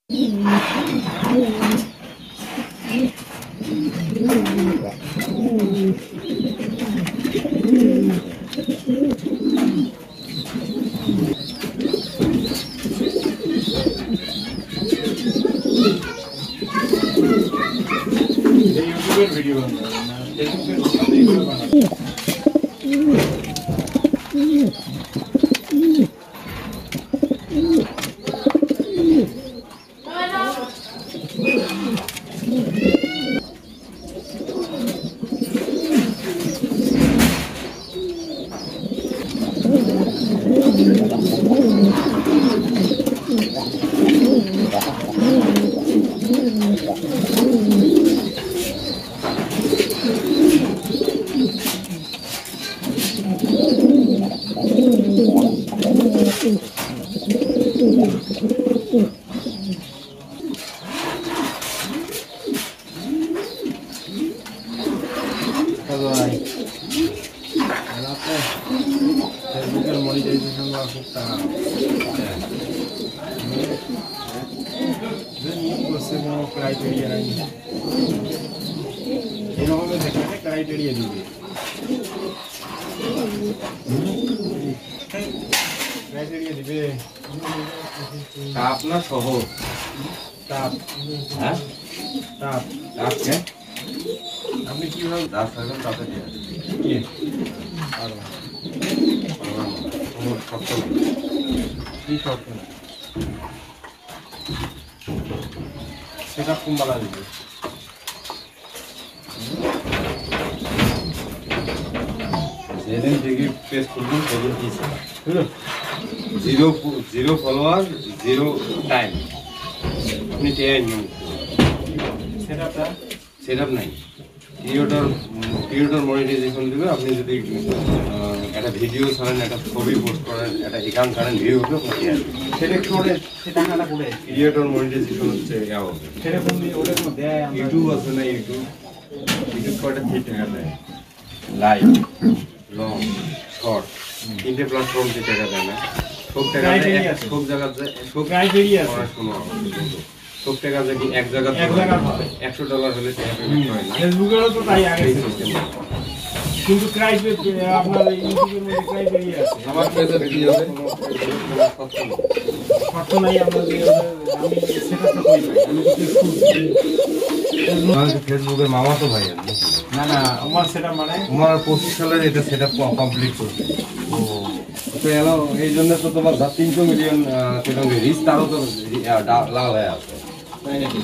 video ফেসবুকের monetization খুব টাকা করছে কোনো ক্রাইটেরিয়া নাই এরকমের দেখে ক্রাইটেরিয়া দিবে ক্রাইটেরিয়া দিবে তাপ না শহর তাপ হ্যাঁ তাপ তাপকে আপনি কীভাবে তাপ থাকবেন তাপে দিয়ে কি সেটা কুম্বালা দিবে যেদিন থেকে পেজ খুলবেন সেদিন কি জিরো ফলোয়ার জিরো টাইম আপনি সেট আপ নাই ক্রিয়েটর মনিটাইজেশন দেবে আপনি যদি একটা ভিডিও ছাড়েন একটা ছবি পোস্ট করেন একটা অ্যাকাউন্ট ছাড়েন ভিউ হবে আপনার সেটা করে সে টাকাটা করে ক্রিয়েটর মনিটাইজেশন হচ্ছে সেরকম ওটা কোনো দেয় ইউটিউব আছে না ইউটিউব কয়টা 3 টাকা দেয় লাইভ লং শর্ট তিনটে প্ল্যাটফর্ম 3 টাকা দেয় না সব টাকা সব জায়গাতে সব ক্রাইটেরিয়া আছে শোনো সব টাকা যদি এক জায়গা $100 হলে পেমেন্ট হয় না ফেসবুকেরও তো তাই আগে কিন্তু ক্রাইটেরিয়া আপনার ইউটিউবের মধ্যে ক্রাইটেরিয়া আছে আমার পেজে কি হবে শর্ত নাই আমাদের আমি সেটা তো কই আমি ফেসবুকের মামা তো ভাই না না আমার সেটা মানে আমার 25 সালের এটা সেটআপ কমপ্লিট করবে ও তো এলো এই জন্য তো তোমার 300 মিলিয়ন সেটা রিস্ক তারও তো লাভ হয়ে আছে তাই নাকি